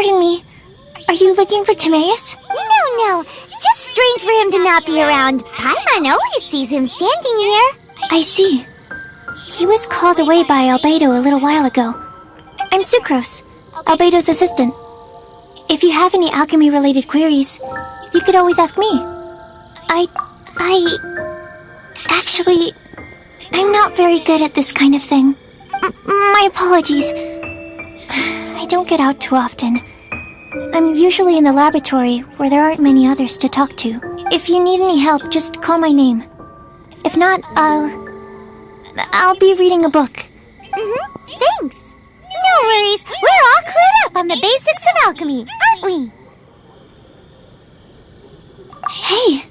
Pardon me. Are you looking for Timaeus? No. Just strange for him to not be around. Paimon always sees him standing here. I see. He was called away by Albedo a little while ago. I'm Sucrose, Albedo's assistant. If you have any alchemy-related queries, you could always ask me. Actually, I'm not very good at this kind of thing. My apologies. I don't get out too often. I'm usually in the laboratory, where there aren't many others to talk to. If you need any help, just call my name. If not, I'll be reading a book. Thanks. No worries. We're all clued up on the basics of alchemy, aren't we? Hey,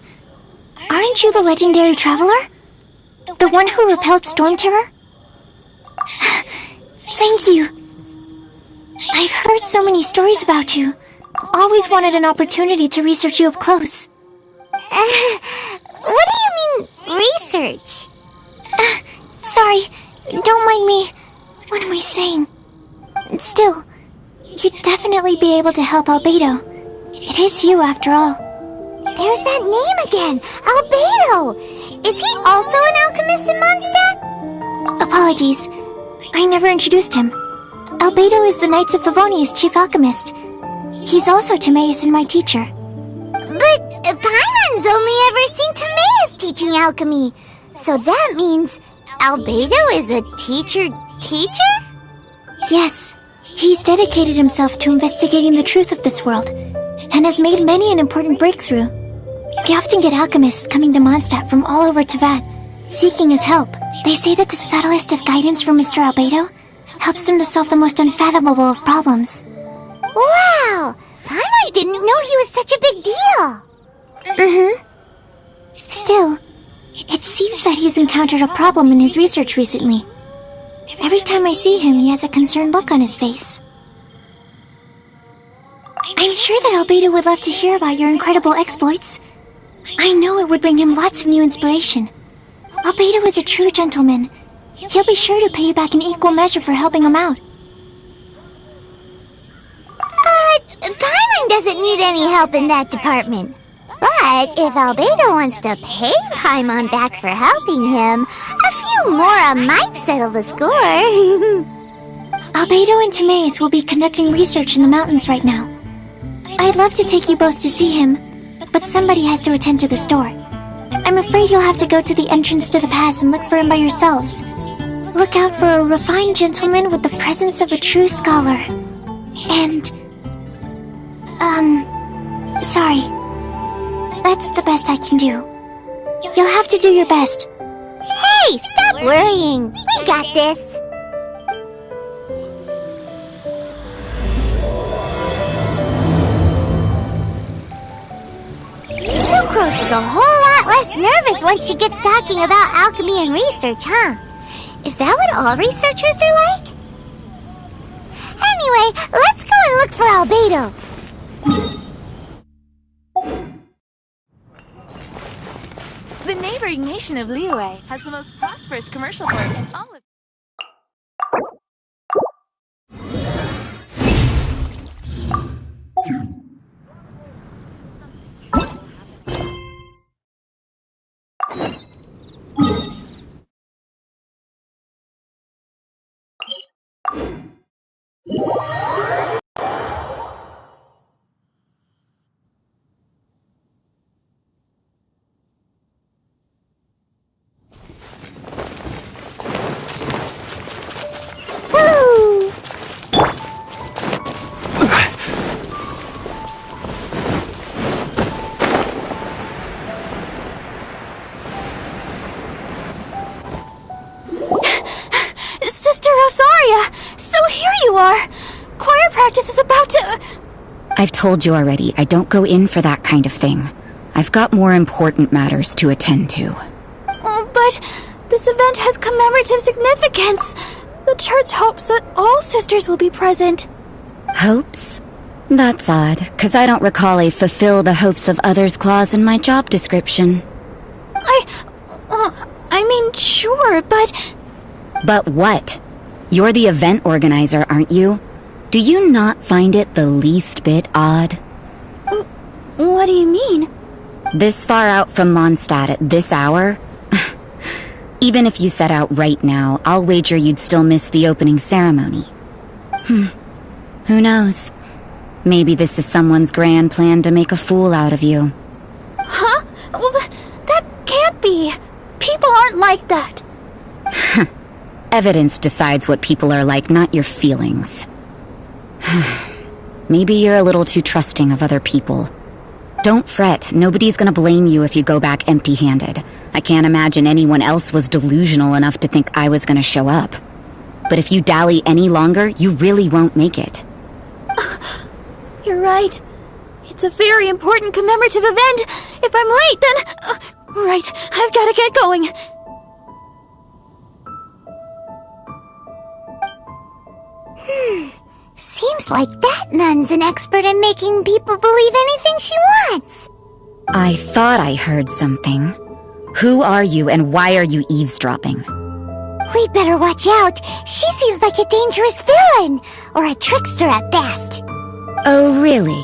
aren't you the legendary traveler? The one who repelled Storm Terror? Thank you. I've heard so many stories about you. Always wanted an opportunity to research you up close. What do you mean, research? Sorry, don't mind me. What am I saying? Still, you'd definitely be able to help Albedo. It is you, after all. There's that name again, Albedo! Is he also an alchemist in Mondstadt? Apologies, I never introduced him. Albedo is the Knights of Favonia's chief alchemist. He's also Timaeus and my teacher. But Paimon's only ever seen Timaeus teaching alchemy. So that means Albedo is a teacher? Yes, he's dedicated himself to investigating the truth of this world, and has made many an important breakthrough. We often get alchemists coming to Mondstadt from all over Teyvat, seeking his help. They say that the subtlest of guidance from Mr. Albedo helps him to solve the most unfathomable of problems. Wow! Paimon didn't know he was such a big deal! Still, it seems that he's encountered a problem in his research recently. Every time I see him, he has a concerned look on his face. I'm sure that Albedo would love to hear about your incredible exploits. I know it would bring him lots of new inspiration. Albedo is a true gentleman. He'll be sure to pay you back in equal measure for helping him out. Paimon doesn't need any help in that department. But if Albedo wants to pay Paimon back for helping him, a few more might settle the score. Albedo and Timaeus will be conducting research in the mountains right now. I'd love to take you both to see him, but somebody has to attend to the store. I'm afraid you'll have to go to the entrance to the pass and look for him by yourselves. Look out for a refined gentleman with the presence of a true scholar. And... sorry. That's the best I can do. You'll have to do your best. Hey, stop worrying. We got this. Sucrose is a whole lot less nervous once she gets talking about alchemy and research, huh? Is that what all researchers are like? Anyway, let's go and look for Albedo. The neighboring nation of Liyue has the most prosperous commercial port in all of... Choir practice is about to... I've told you already, I don't go in for that kind of thing. I've got more important matters to attend to. Oh, but this event has commemorative significance. The church hopes that all sisters will be present. Hopes? That's odd, 'cause I don't recall a fulfill the hopes of others clause in my job description. I mean, sure, but... But what? You're the event organizer, aren't you? Do you not find it the least bit odd? What do you mean? This far out from Mondstadt at this hour? Even if you set out right now, I'll wager you'd still miss the opening ceremony. Who knows? Maybe this is someone's grand plan to make a fool out of you. Huh? Well, that can't be. People aren't like that. Evidence decides what people are like, not your feelings. Maybe you're a little too trusting of other people. Don't fret, nobody's gonna blame you if you go back empty-handed. I can't imagine anyone else was delusional enough to think I was gonna show up. But if you dally any longer, you really won't make it. You're right. It's a very important commemorative event. If I'm late, then... right, I've gotta get going. Seems like that nun's an expert in making people believe anything she wants. I thought I heard something. Who are you and why are you eavesdropping? We'd better watch out. She seems like a dangerous villain, or a trickster at best. Oh, really?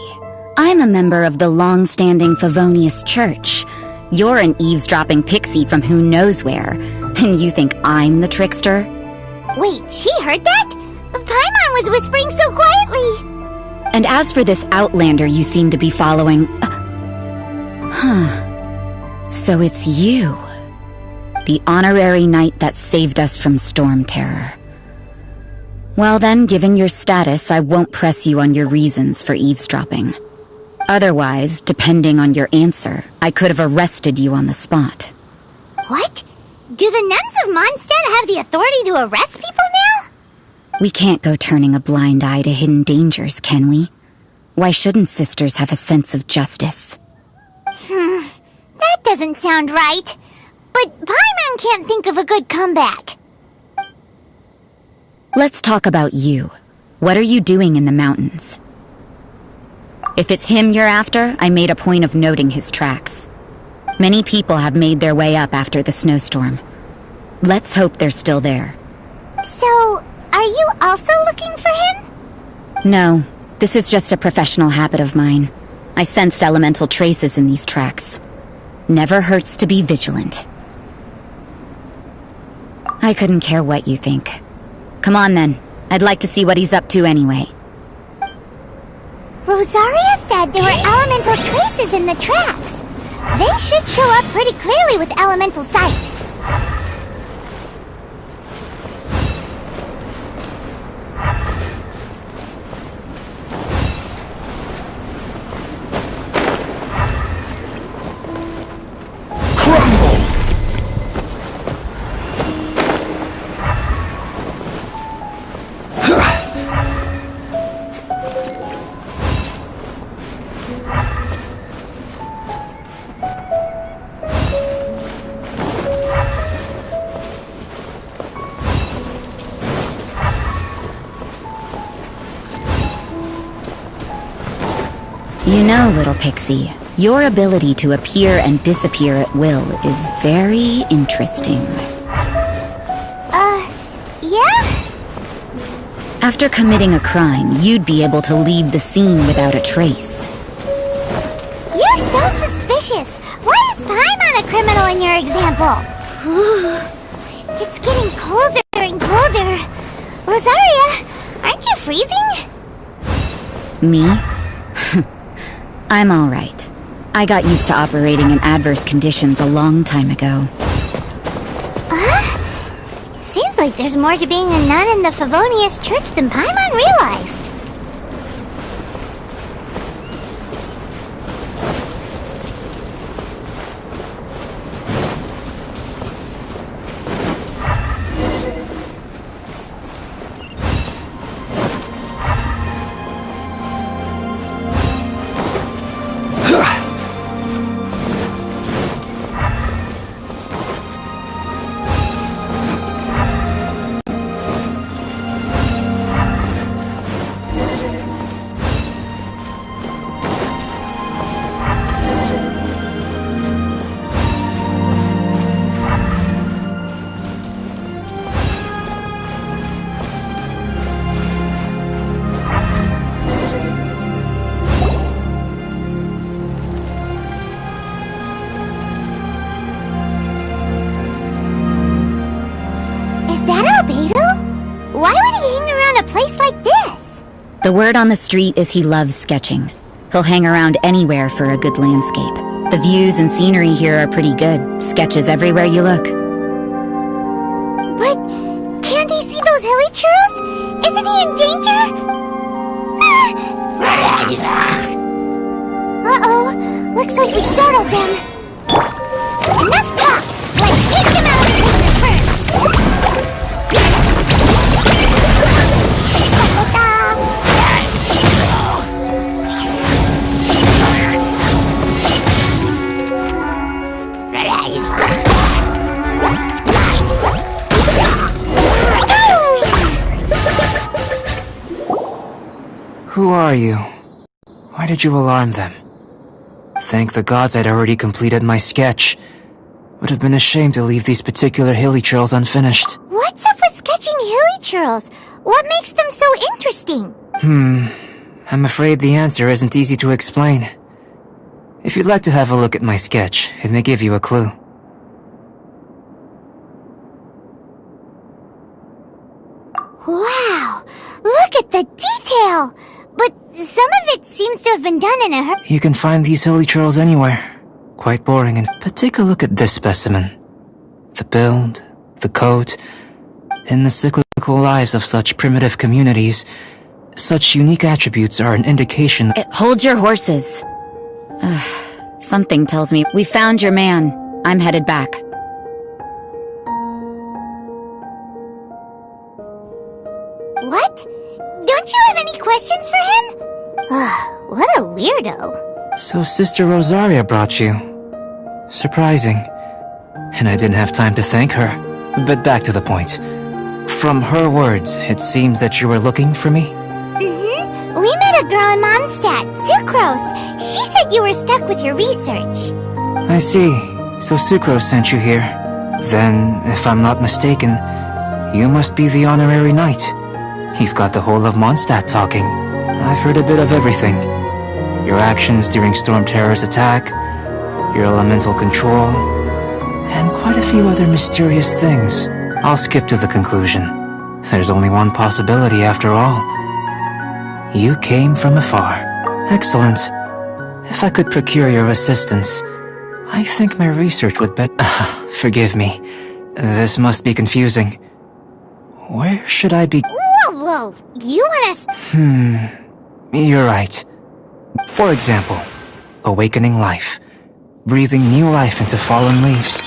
I'm a member of the long-standing Favonius Church. You're an eavesdropping pixie from who knows where, and you think I'm the trickster? Wait, she heard that? Paimon was whispering so quietly. And as for this outlander you seem to be following... So it's you. The honorary knight that saved us from storm terror. Well then, given your status, I won't press you on your reasons for eavesdropping. Otherwise, depending on your answer, I could have arrested you on the spot. What? Do the nuns of Mondstadt have the authority to arrest people now? We can't go turning a blind eye to hidden dangers, can we? Why shouldn't sisters have a sense of justice? That doesn't sound right. But Paimon can't think of a good comeback. Let's talk about you. What are you doing in the mountains? If it's him you're after, I made a point of noting his tracks. Many people have made their way up after the snowstorm. Let's hope they're still there. So, are you also looking for him? No, this is just a professional habit of mine. I sensed elemental traces in these tracks. Never hurts to be vigilant. I couldn't care what you think. Come on then. I'd like to see what he's up to anyway. Rosaria said there were elemental traces in the tracks. They should show up pretty clearly with elemental sight. You know, little pixie, your ability to appear and disappear at will is very interesting. Yeah? After committing a crime, you'd be able to leave the scene without a trace. You're so suspicious. Why is Paimon a criminal in your example? It's getting colder and colder. Rosaria, aren't you freezing? Me? I'm all right. I got used to operating in adverse conditions a long time ago. Seems like there's more to being a nun in the Favonius Church than Paimon realized. The word on the street is he loves sketching. He'll hang around anywhere for a good landscape. The views and scenery here are pretty good. Sketches everywhere you look. But can't he see those hilly churros? Isn't he in danger? Uh-oh. Looks like we startled them. Enough talk! Let's take them out of here first! Who are you? Why did you alarm them? Thank the gods I'd already completed my sketch. Would have been a shame to leave these particular hilly trails unfinished. What's up with sketching hilly churros? What makes them so interesting? I'm afraid the answer isn't easy to explain. If you'd like to have a look at my sketch, it may give you a clue. Wow! Look at the detail! But some of it seems to have been done in a hurry. You can find these hilly trails anywhere. Quite boring, but take a look at this specimen. The build, the coat, and the cyclical lives of such primitive communities. Such unique attributes are an indication that— Hold your horses. Something tells me we found your man. I'm headed back. What? Don't you have any questions for him? What a weirdo. So Sister Rosaria brought you. Surprising. And I didn't have time to thank her. But back to the point. From her words, it seems that you were looking for me? We met a girl in Mondstadt, Sucrose. She said you were stuck with your research. I see. So Sucrose sent you here. Then, if I'm not mistaken, you must be the honorary knight. You've got the whole of Mondstadt talking. I've heard a bit of everything. Your actions during Storm Terror's attack, your elemental control, and quite a few other mysterious things. I'll skip to the conclusion. There's only one possibility after all. You came from afar. Excellent. If I could procure your assistance, I think my research would forgive me. This must be confusing. Where should I be? Whoa, you want us— You're right. For example, awakening life. Breathing new life into fallen leaves.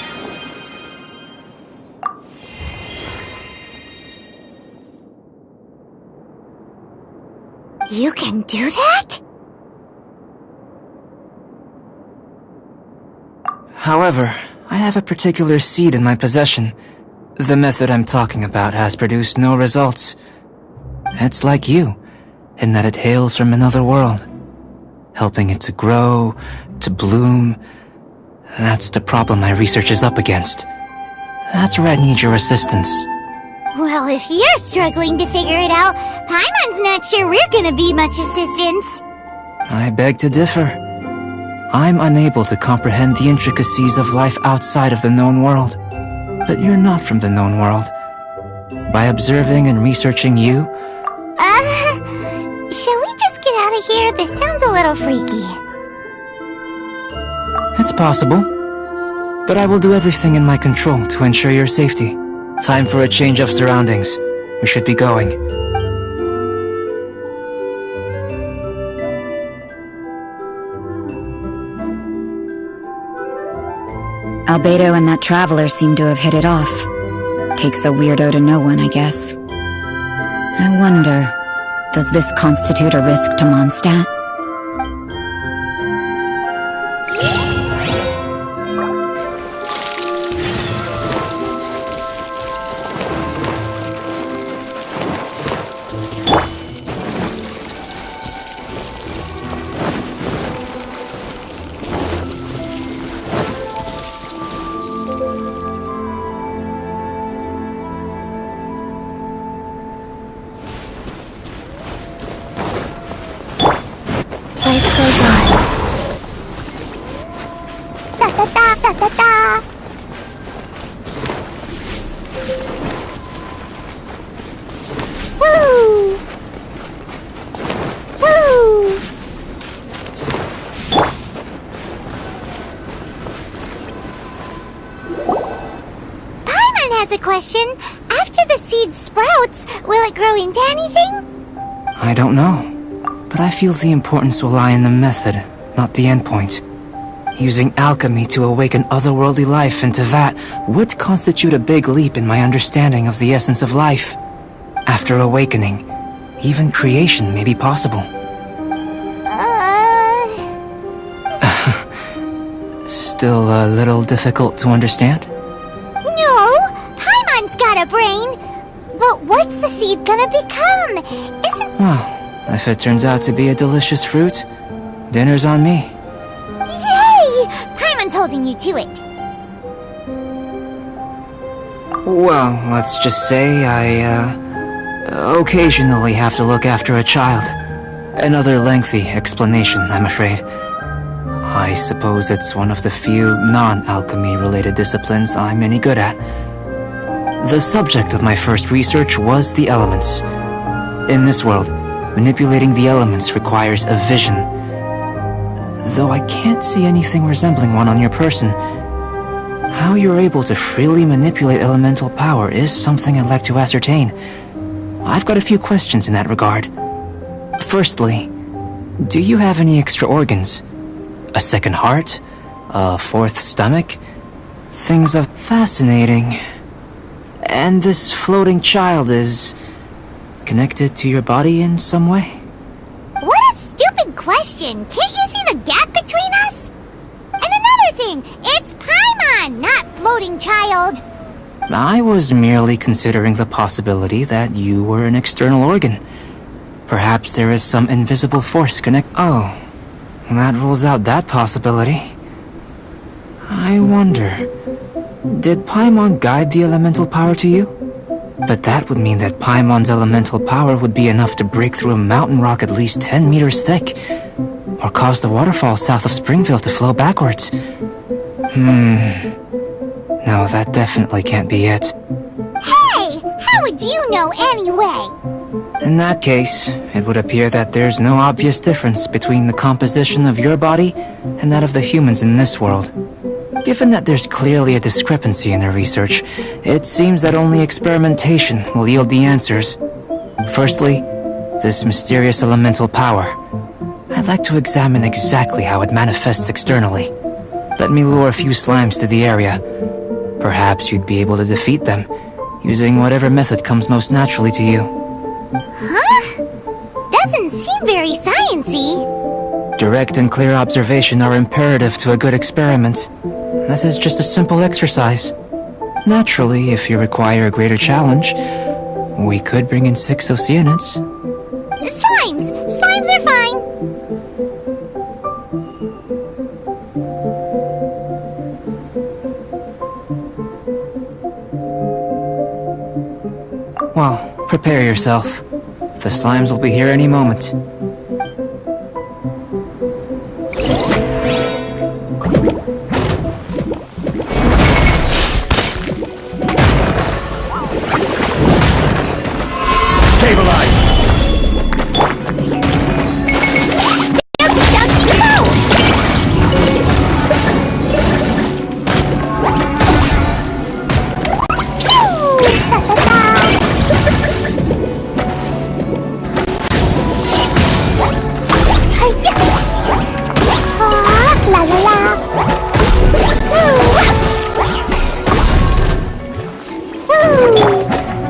You can do that? However, I have a particular seed in my possession. The method I'm talking about has produced no results. It's like you, in that it hails from another world. Helping it to grow, to bloom. That's the problem my research is up against. That's where I need your assistance. Well, if you're struggling to figure it out, Paimon's not sure we're gonna be much assistance. I beg to differ. I'm unable to comprehend the intricacies of life outside of the known world. But you're not from the known world. By observing and researching you... Shall we just get out of here? This sounds a little freaky. It's possible. But I will do everything in my control to ensure your safety. Time for a change of surroundings. We should be going. Albedo and that traveler seem to have hit it off. Takes a weirdo to know one, I guess. I wonder, does this constitute a risk to Mondstadt? question. After the seed sprouts, will it grow into anything? I don't know, but I feel the importance will lie in the method, not the endpoint. Using alchemy to awaken otherworldly life into that would constitute a big leap in my understanding of the essence of life. After awakening, even creation may be possible. Still a little difficult to understand? No, Paimon's got a brain. But what's the seed gonna become? Well, if it turns out to be a delicious fruit, dinner's on me. Yay! Paimon's holding you to it. Well, let's just say I, occasionally have to look after a child. Another lengthy explanation, I'm afraid. I suppose it's one of the few non-alchemy related disciplines I'm any good at. The subject of my first research was the elements. In this world, manipulating the elements requires a vision. Though I can't see anything resembling one on your person, how you're able to freely manipulate elemental power is something I'd like to ascertain. I've got a few questions in that regard. Firstly, do you have any extra organs? A second heart? A fourth stomach? Things of fascinating. And this floating child is connected to your body in some way? What a stupid question! Can't you see the gap between us? And another thing, it's Paimon, not floating child. I was merely considering the possibility that you were an external organ. Perhaps there is some invisible force Oh, that rules out that possibility. I wonder, did Paimon guide the elemental power to you? But that would mean that Paimon's elemental power would be enough to break through a mountain rock at least 10 meters thick, or cause the waterfall south of Springfield to flow backwards. No, that definitely can't be it. Hey! How would you know anyway? In that case, it would appear that there's no obvious difference between the composition of your body and that of the humans in this world. Given that there's clearly a discrepancy in their research, it seems that only experimentation will yield the answers. Firstly, this mysterious elemental power. I'd like to examine exactly how it manifests externally. Let me lure a few slimes to the area. Perhaps you'd be able to defeat them, using whatever method comes most naturally to you. Huh? Doesn't seem very sciencey. Direct and clear observation are imperative to a good experiment. This is just a simple exercise. Naturally, if you require a greater challenge, we could bring in 6 Oceanids. Slimes! Slimes are fine! Well, prepare yourself. The slimes will be here any moment.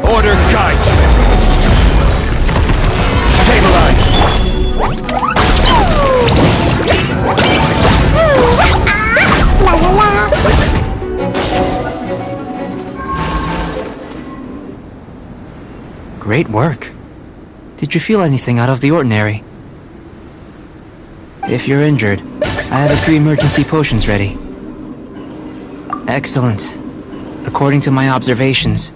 Order kite! Stabilize! Great work. Did you feel anything out of the ordinary? If you're injured, I have a few emergency potions ready. Excellent. According to my observations,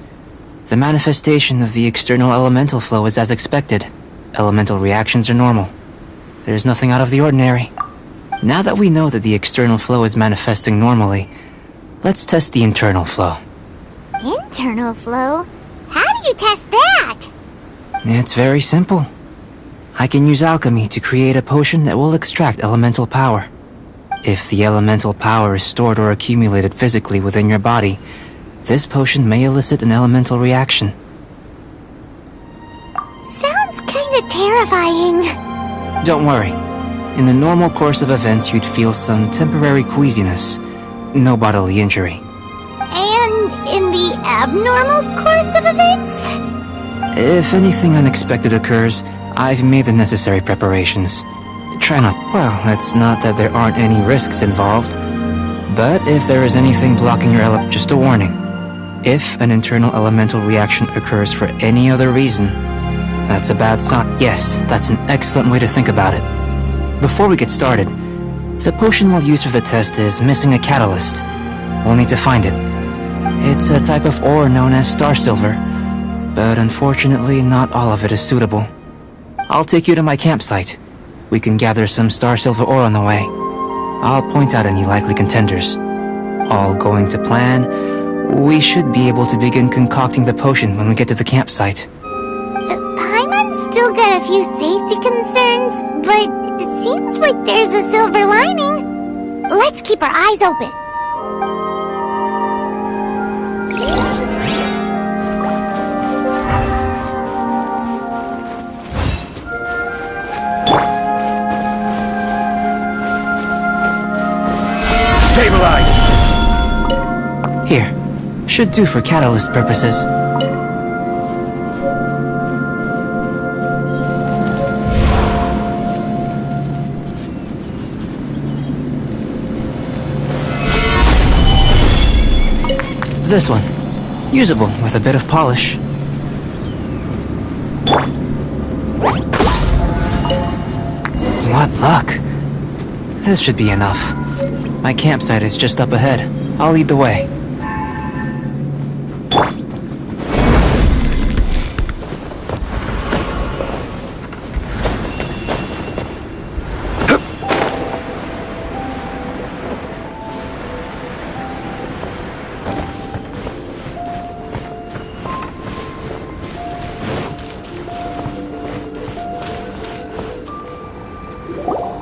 the manifestation of the external elemental flow is as expected. Elemental reactions are normal. There's nothing out of the ordinary. Now that we know that the external flow is manifesting normally, let's test the internal flow. Internal flow? How do you test that? It's very simple. I can use alchemy to create a potion that will extract elemental power. If the elemental power is stored or accumulated physically within your body, this potion may elicit an elemental reaction. Sounds kinda terrifying. Don't worry. In the normal course of events, you'd feel some temporary queasiness. No bodily injury. And in the abnormal course of events? If anything unexpected occurs, I've made the necessary preparations. Try not... Well, it's not that there aren't any risks involved. But if there is anything blocking your just a warning. If an internal elemental reaction occurs for any other reason, that's a bad sign. Yes, that's an excellent way to think about it. Before we get started, the potion we'll use for the test is missing a catalyst. We'll need to find it. It's a type of ore known as star silver, but unfortunately not all of it is suitable. I'll take you to my campsite. We can gather some star silver ore on the way. I'll point out any likely contenders. All going to plan, we should be able to begin concocting the potion when we get to the campsite. Paimon's still got a few safety concerns, but it seems like there's a silver lining. Let's keep our eyes open. Stabilize! Here. Should do for catalyst purposes. This one. Usable with a bit of polish. What luck. This should be enough. My campsite is just up ahead. I'll lead the way.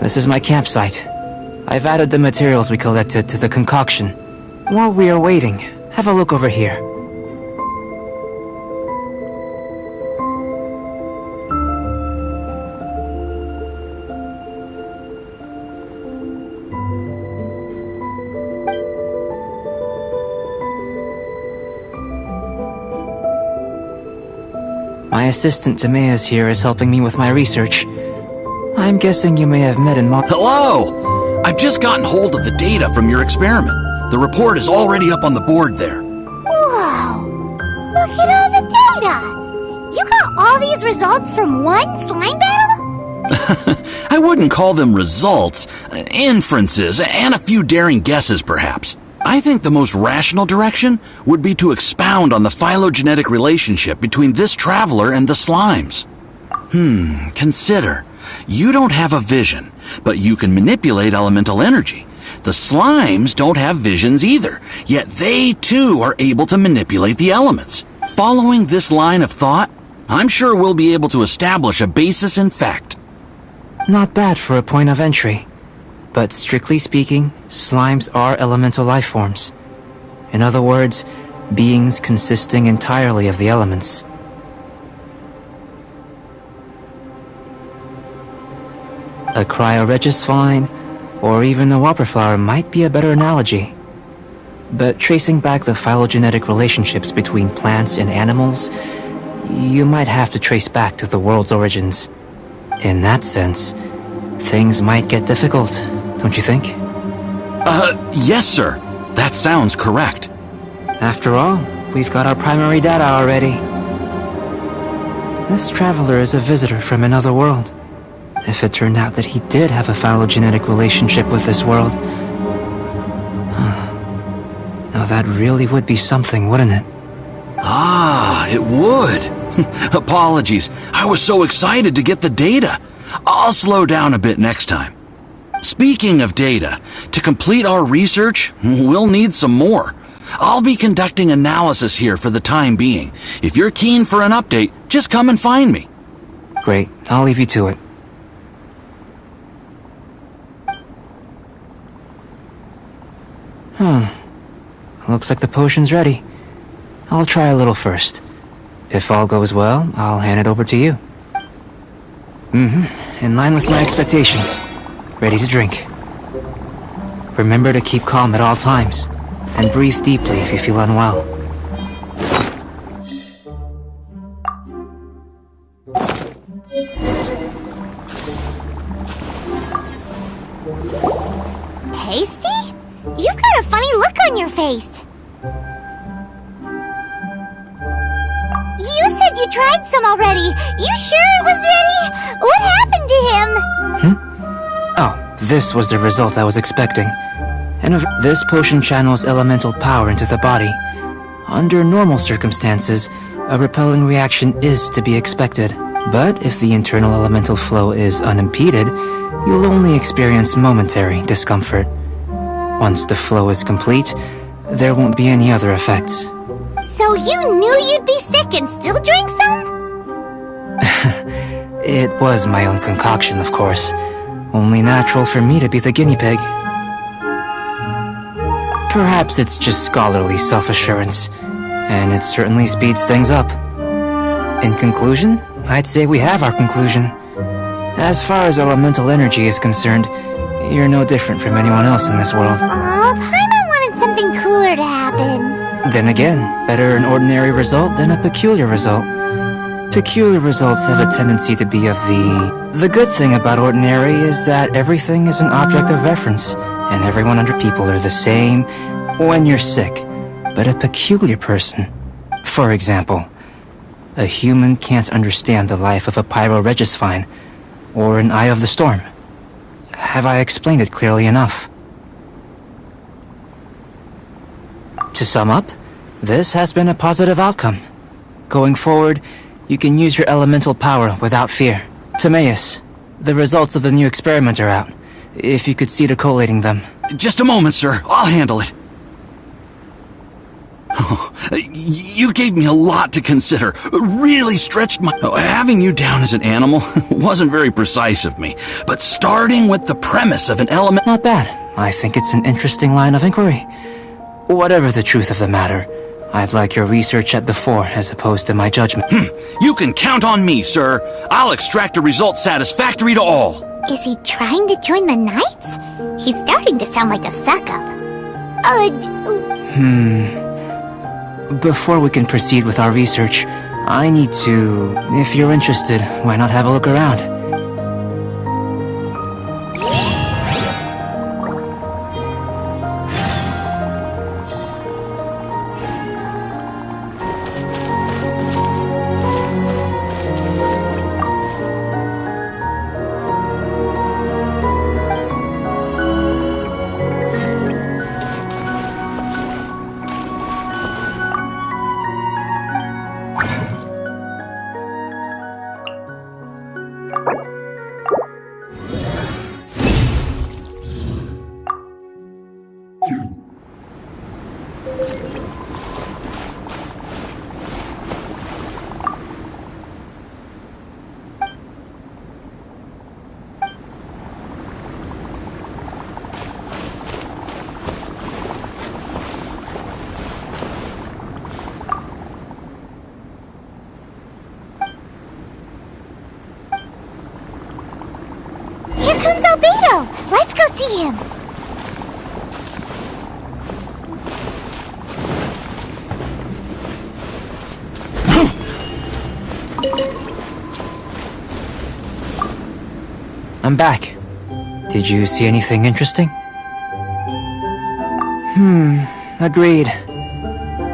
This is my campsite. I've added the materials we collected to the concoction. While we are waiting, have a look over here. My assistant Timaeus here is helping me with my research. I'm guessing you may have met in Hello! I've just gotten hold of the data from your experiment. The report is already up on the board there. Whoa! Look at all the data! You got all these results from one slime battle? I wouldn't call them results, inferences, and a few daring guesses perhaps. I think the most rational direction would be to expound on the phylogenetic relationship between this traveler and the slimes. Consider. You don't have a vision, but you can manipulate elemental energy. The slimes don't have visions either, yet they too are able to manipulate the elements. Following this line of thought, I'm sure we'll be able to establish a basis in fact. Not bad for a point of entry. But strictly speaking, slimes are elemental life forms. In other words, beings consisting entirely of the elements. A cryoregisvine, or even a wildflower might be a better analogy. But tracing back the phylogenetic relationships between plants and animals, you might have to trace back to the world's origins. In that sense, things might get difficult, don't you think? Yes, sir. That sounds correct. After all, we've got our primary data already. This traveler is a visitor from another world. If it turned out that he did have a phylogenetic relationship with this world... Now that really would be something, wouldn't it? Ah, it would. Apologies. I was so excited to get the data. I'll slow down a bit next time. Speaking of data, to complete our research, we'll need some more. I'll be conducting analysis here for the time being. If you're keen for an update, just come and find me. Great, I'll leave you to it. Looks like the potion's ready. I'll try a little first. If all goes well, I'll hand it over to you. In line with my expectations. Ready to drink. Remember to keep calm at all times, and breathe deeply if you feel unwell. Tasty? You've got a funny look on your face. You said you tried some already. You sure it was ready? What happened to him? Oh, this was the result I was expecting. And this potion channels elemental power into the body. Under normal circumstances, a repelling reaction is to be expected. But if the internal elemental flow is unimpeded, you'll only experience momentary discomfort. Once the flow is complete, there won't be any other effects. So you knew you'd be sick and still drank some? It was my own concoction, of course. Only natural for me to be the guinea pig. Perhaps it's just scholarly self-assurance, and it certainly speeds things up. In conclusion, I'd say we have our conclusion. As far as elemental energy is concerned, you're no different from anyone else in this world. Aw, Paimon wanted something cooler to happen. Then again, better an ordinary result than a peculiar result. Peculiar results have a tendency to be of the good thing about ordinary is that everything is an object of reference, and everyone under people are the same when you're sick. But a peculiar person, for example, a human can't understand the life of a pyro-regisfine, or an Eye of the Storm. Have I explained it clearly enough? To sum up, this has been a positive outcome. Going forward, you can use your elemental power without fear. Timaeus, the results of the new experiment are out. If you could see to collating them. Just a moment, sir. I'll handle it. You gave me a lot to consider. Really stretched my... Having you down as an animal wasn't very precise of me. But starting with the premise of an element... Not bad. I think it's an interesting line of inquiry. Whatever the truth of the matter, I'd like your research at the fore as opposed to my judgment. You can count on me, sir. I'll extract a result satisfactory to all. Is he trying to join the Knights? He's starting to sound like a suck-up. Before we can proceed with our research, I need to... If you're interested, why not have a look around? Here comes Albedo! Let's go see him! I'm back. Did you see anything interesting? Agreed.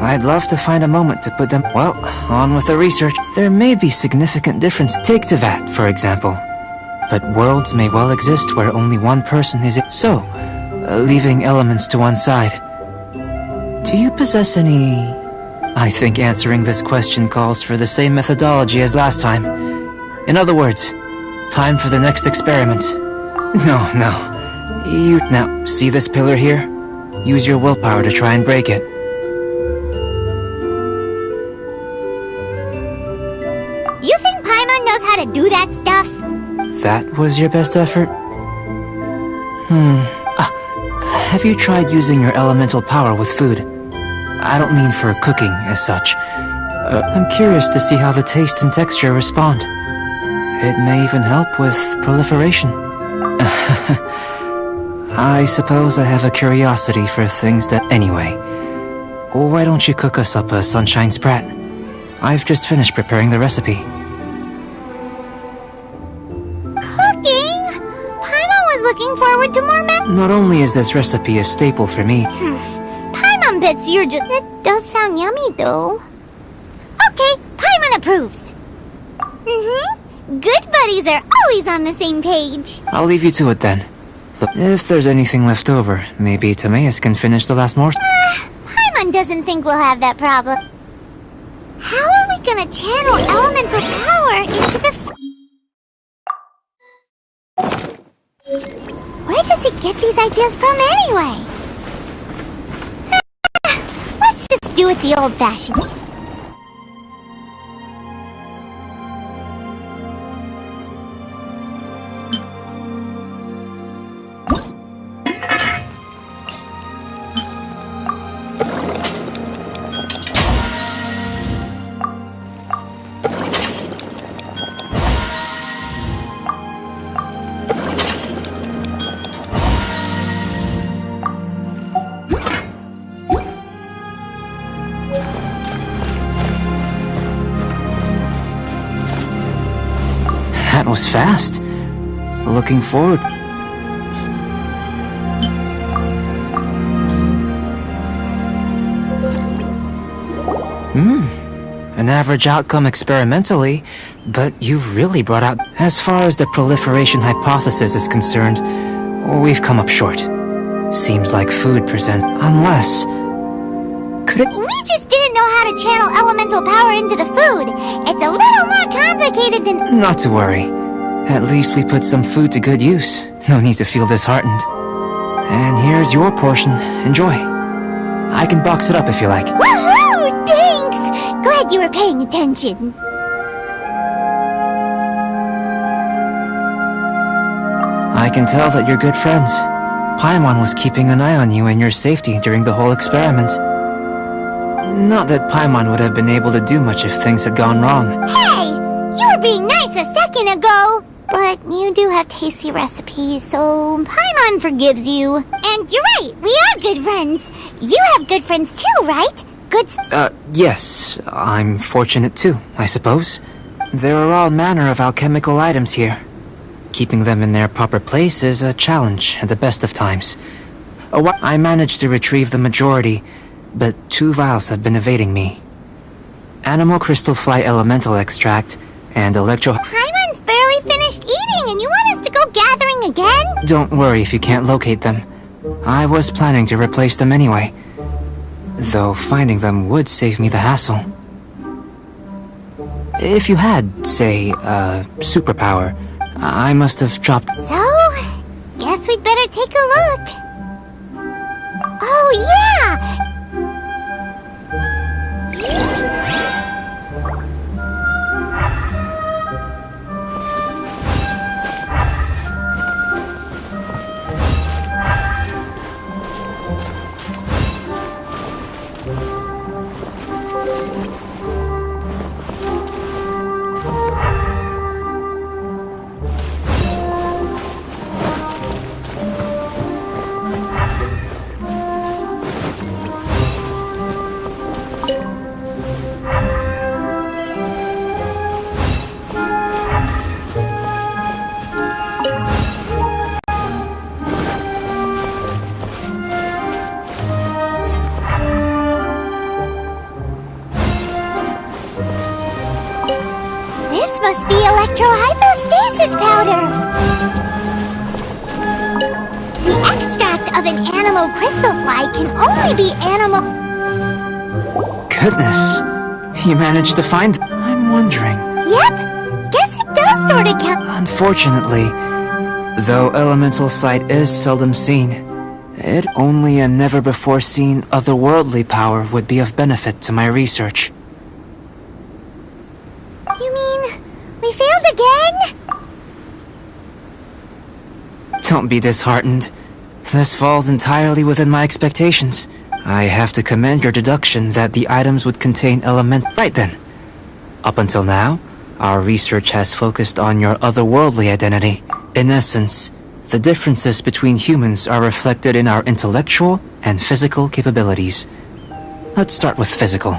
I'd love to find a moment to put them... Well, on with the research. There may be significant difference. Take Tevat, for example. But worlds may well exist where only one person is... So, leaving elements to one side. Do you possess any... I think answering this question calls for the same methodology as last time. In other words, time for the next experiment. No. Now, see this pillar here? Use your willpower to try and break it. You think Paimon knows how to do that stuff? That was your best effort? Have you tried using your elemental power with food? I don't mean for cooking as such. I'm curious to see how the taste and texture respond. It may even help with proliferation. I suppose I have a curiosity for things that... Anyway, why don't you cook us up a sunshine sprat? I've just finished preparing the recipe. Cooking? Paimon was looking forward to more Not only is this recipe a staple for me... Paimon bets you're just... That does sound yummy, though. Okay, Paimon approves. Good buddies are always on the same page. I'll leave you to it then. Look, if there's anything left over, maybe Timaeus can finish the last morsel. Paimon doesn't think we'll have that problem. How are we gonna channel elemental power into the... Where does he get these ideas from anyway? Let's just do it the old-fashioned. That was fast. Looking forward. An average outcome experimentally, but you've really brought out... As far as the proliferation hypothesis is concerned, we've come up short. Seems like food presents... Unless... Could it... We just didn't know how to channel elemental power into the food. It's a little more complicated than... Not to worry. At least we put some food to good use. No need to feel disheartened. And here's your portion. Enjoy. I can box it up if you like. Woohoo! Thanks! Glad you were paying attention. I can tell that you're good friends. Paimon was keeping an eye on you and your safety during the whole experiment. Not that Paimon would have been able to do much if things had gone wrong. Hey! You were being nice a second ago! But you do have tasty recipes, so Paimon forgives you. And you're right, we are good friends. You have good friends too, right? Yes. I'm fortunate too, I suppose. There are all manner of alchemical items here. Keeping them in their proper place is a challenge at the best of times. I managed to retrieve the majority, but 2 vials have been evading me. Animal crystal fly elemental extract and electro... Paimon's barely finished eating and you want us to go gathering again? Don't worry if you can't locate them. I was planning to replace them anyway. Though finding them would save me the hassle. If you had, say, a superpower, I must have dropped... So, guess we'd better take a look. Oh yeah! This must be electrohypostasis powder! The extract of an animal crystal fly can only be animal... Goodness, you managed to find... I'm wondering... Yep, guess it does sort of count... Unfortunately, though elemental sight is seldom seen, it only a never-before-seen otherworldly power would be of benefit to my research. You mean, we failed again? Don't be disheartened. This falls entirely within my expectations. I have to commend your deduction that the items would contain element. Right then. Up until now, our research has focused on your otherworldly identity. In essence, the differences between humans are reflected in our intellectual and physical capabilities. Let's start with physical.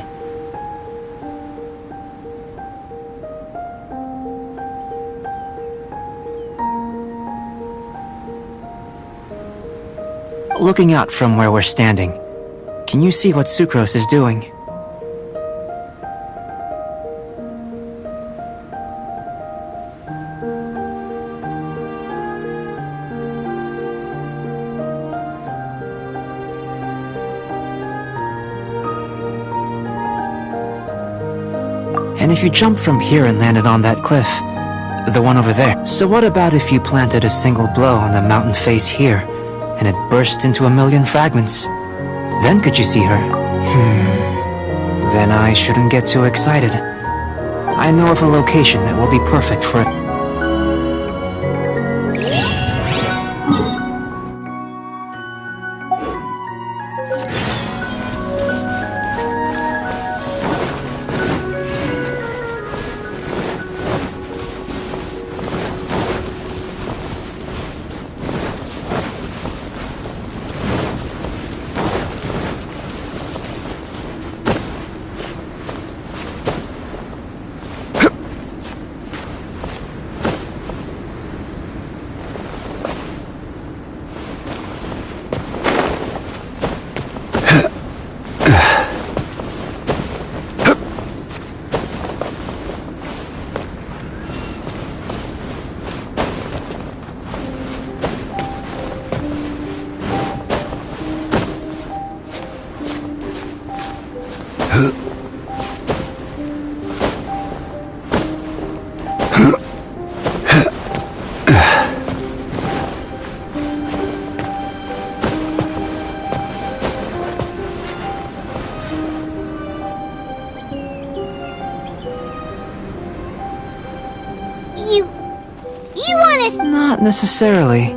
Looking out from where we're standing, can you see what Sucrose is doing? And if you jump from here and landed on that cliff, the one over there. So what about if you planted a single blow on the mountain face here, and it burst into 1,000,000 fragments? Then could you see her? Then I shouldn't get too excited. I know of a location that will be perfect for it. You want us... Not necessarily.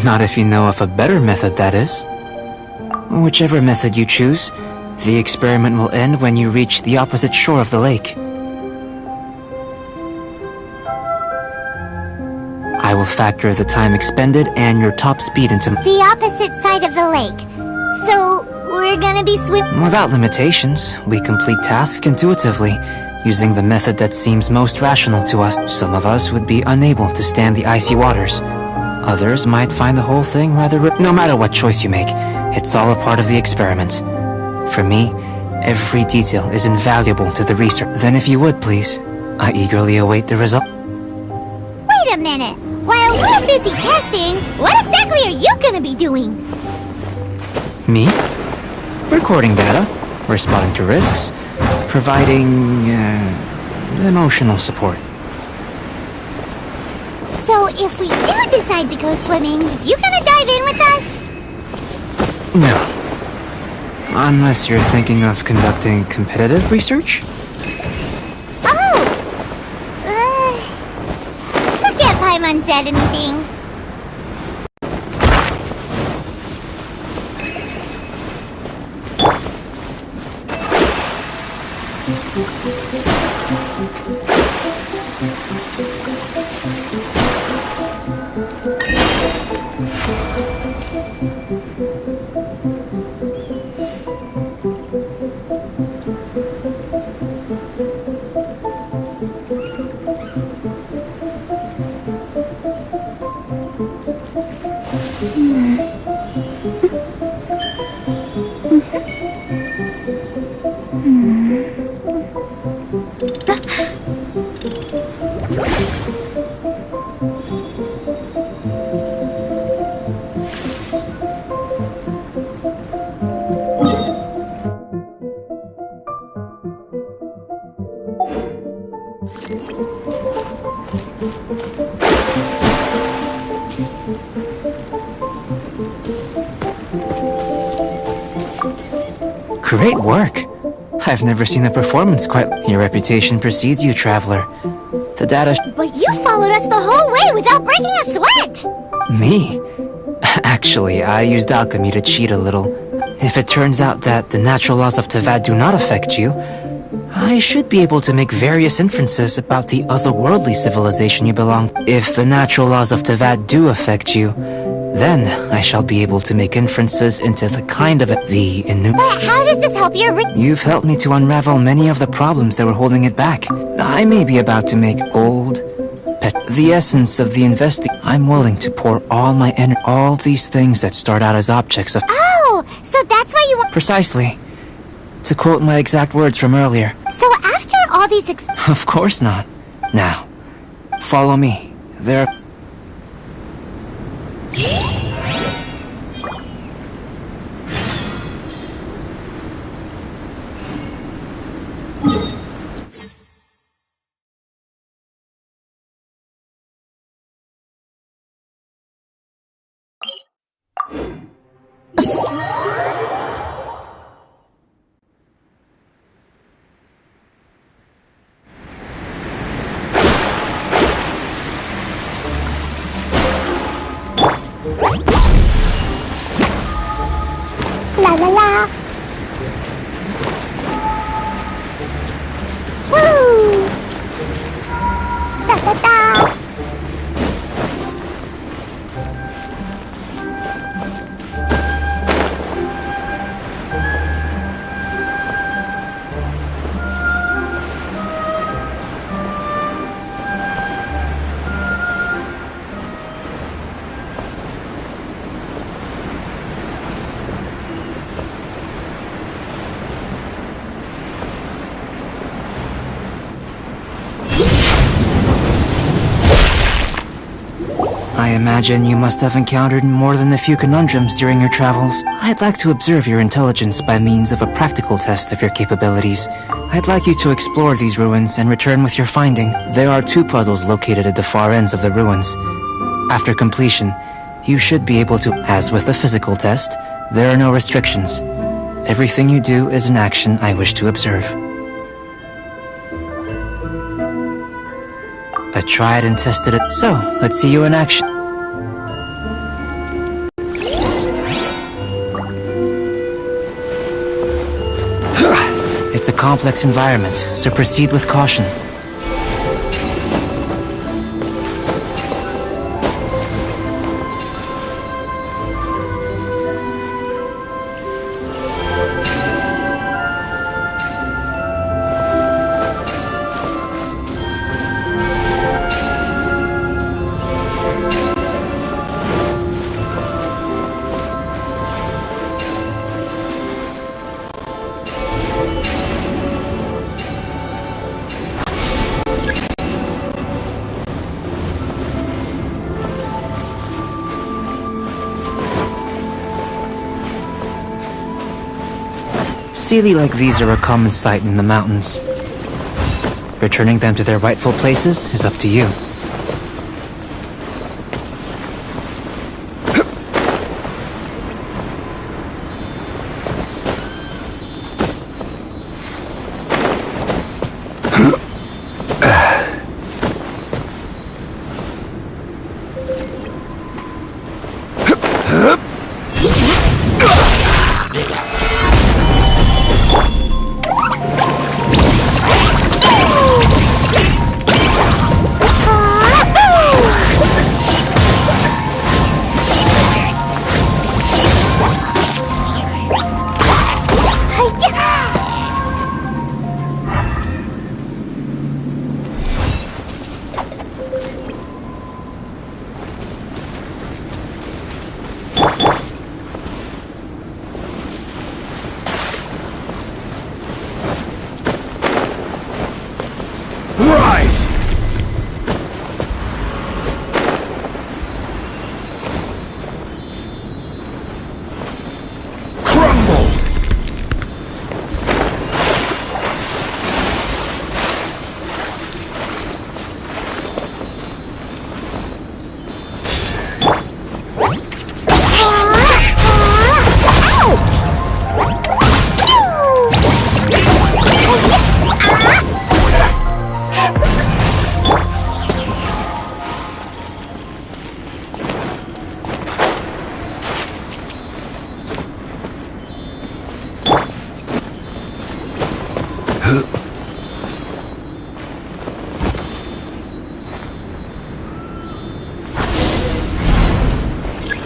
Not if you know of a better method, that is. Whichever method you choose, the experiment will end when you reach the opposite shore of the lake. I will factor the time expended and your top speed into... The opposite side of the lake. So, we're gonna be Without limitations, we complete tasks intuitively, using the method that seems most rational to us. Some of us would be unable to stand the icy waters. Others might find the whole thing rather... No matter what choice you make, it's all a part of the experiment. For me, every detail is invaluable to the research. Then if you would, please, I eagerly await the result. Wait a minute! While we're busy testing, what exactly are you gonna be doing? Me? Recording data, responding to risks, providing, emotional support. So if we do decide to go swimming, you gonna dive in with us? No. Unless you're thinking of conducting competitive research? Oh! Forget Paimon said anything. Great work. I've never seen a performance quite... Your reputation precedes you, traveler. The data... But you followed us the whole way without breaking a sweat! Me? Actually, I used alchemy to cheat a little. If it turns out that the natural laws of Tavad do not affect you, I should be able to make various inferences about the otherworldly civilization you belong. If the natural laws of Tavad do affect you, then I shall be able to make inferences into the kind of the Inu. But how does this help your You've helped me to unravel many of the problems that were holding it back. I may be about to make gold, the essence of the I'm willing to pour all my energy, all these things that start out as objects of. Oh, so that's why you want. Precisely. To quote my exact words from earlier. So after all these Of course not. Now, follow me. There. La la la. Woo! Da da da. I imagine you must have encountered more than a few conundrums during your travels. I'd like to observe your intelligence by means of a practical test of your capabilities. I'd like you to explore these ruins and return with your finding. There are 2 puzzles located at the far ends of the ruins. After completion, you should be able to, as with the physical test, there are no restrictions. Everything you do is an action I wish to observe. I tried and tested it, so let's see you in action. It's a complex environment, so proceed with caution. Sealy like these are a common sight in the mountains. Returning them to their rightful places is up to you.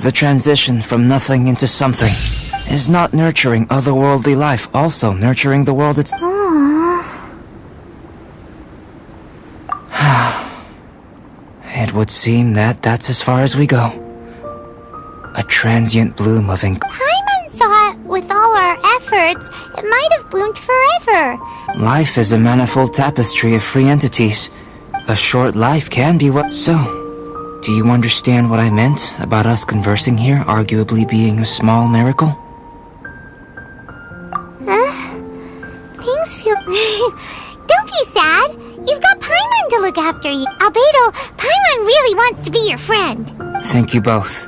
The transition from nothing into something is not nurturing otherworldly life, also nurturing the world itself. It would seem that that's as far as we go. A transient bloom of Paimon thought, with all our efforts, it might have bloomed forever. Life is a manifold tapestry of free entities. A short life can be what... So, do you understand what I meant about us conversing here arguably being a small miracle? Things feel... Don't be sad. You've got Paimon to look after you. Albedo, Paimon really wants to be your friend. Thank you both.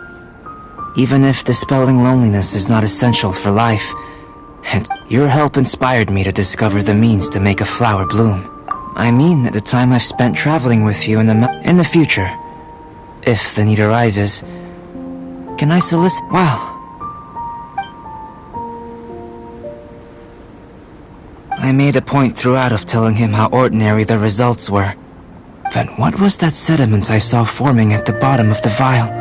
Even if dispelling loneliness is not essential for life, your help inspired me to discover the means to make a flower bloom. I mean, at the time I've spent traveling with you in the future, if the need arises, can I solicit? Well, I made a point throughout of telling him how ordinary the results were. But what was that sediment I saw forming at the bottom of the vial?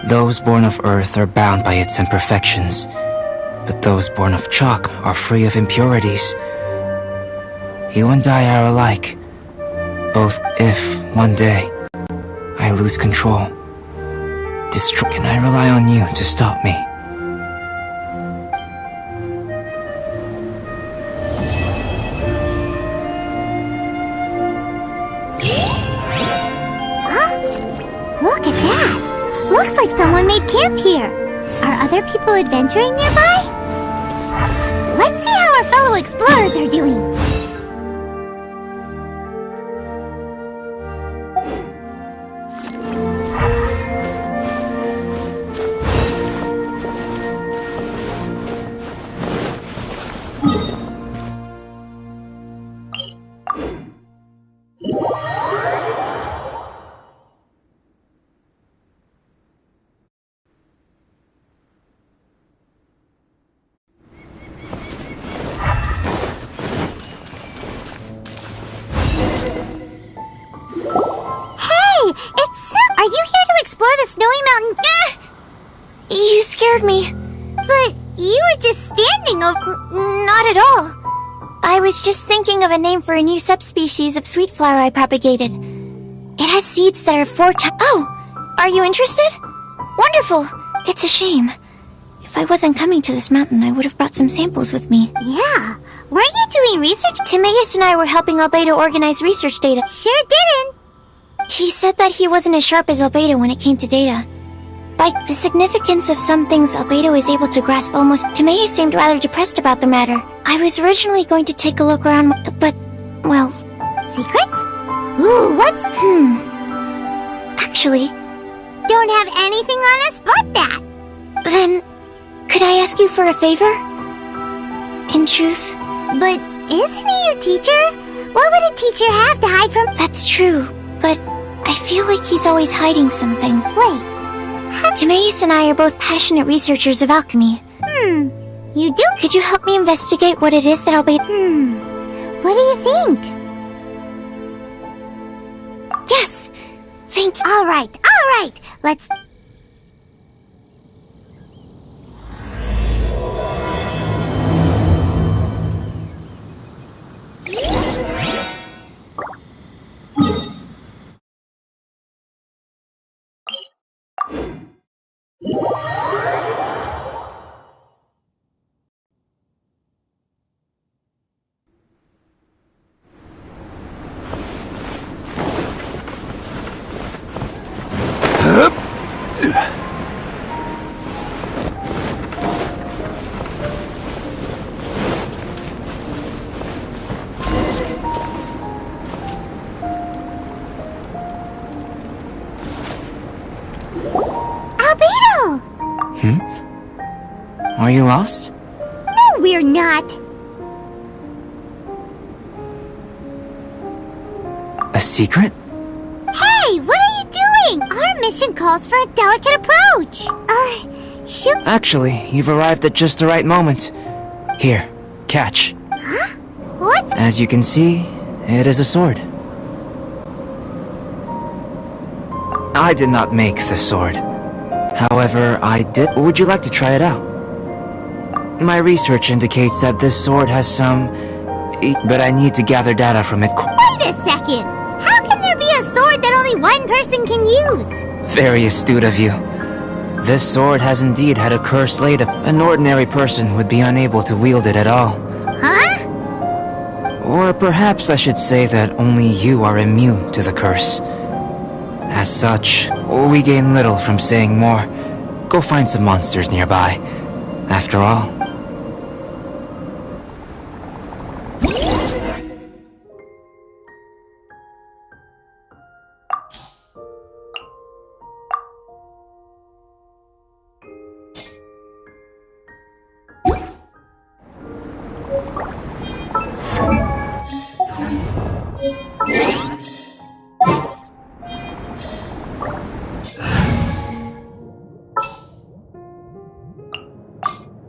Those born of earth are bound by its imperfections, but those born of chalk are free of impurities. You and I are alike, both if, one day, I lose control. Can I rely on you to stop me? Look at that! Looks like someone made camp here. Are other people adventuring nearby? Let's see how our fellow explorers are doing. Are you here to explore the snowy mountain? You scared me. But you were just standing over... Not at all. I was just thinking of a name for a new subspecies of sweet flower I propagated. It has seeds that are 4 times... Oh! Are you interested? Wonderful! It's a shame. If I wasn't coming to this mountain, I would have brought some samples with me. Yeah. Weren't you doing research? Timaeus and I were helping Albedo organize research data. Sure didn't. He said that he wasn't as sharp as Albedo when it came to data. By the significance of some things Albedo is able to grasp almost... Timaeus seemed rather depressed about the matter. I was originally going to take a look around, but... well... Secrets? Ooh, what's... Actually... Don't have anything on us but that! Then... could I ask you for a favor? In truth... But isn't he your teacher? What would a teacher have to hide from... That's true, but... I feel like he's always hiding something. Wait... Timaeus and I are both passionate researchers of alchemy. You do? Could you help me investigate what it is that Albedo... What do you think? Yes! Thank you. Alright, let's... Albedo! Are you lost? No, we're not. A secret? Hey, what are you doing? Our mission calls for a delicate approach. Shoot. Actually, you've arrived at just the right moment. Here, catch. What? As you can see, it is a sword. I did not make the sword. However, Would you like to try it out? My research indicates that this sword has some... But I need to gather data from it. Wait a second! How can there be a sword that only one person can use? Very astute of you. This sword has indeed had a curse laid up. An ordinary person would be unable to wield it at all. Huh? Or perhaps I should say that only you are immune to the curse. As such, we gain little from saying more. Go find some monsters nearby. After all...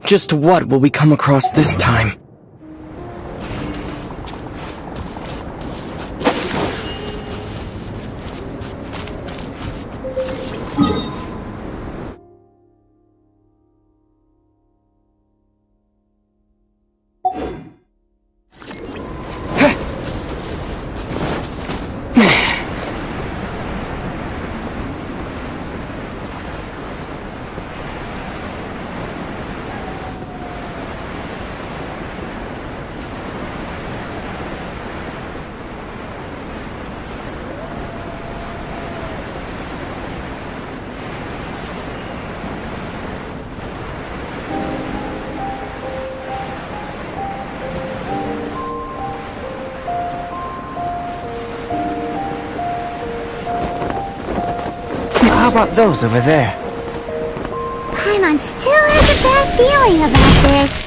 Just what will we come across this time? How about those over there? Paimon still has a bad feeling about this.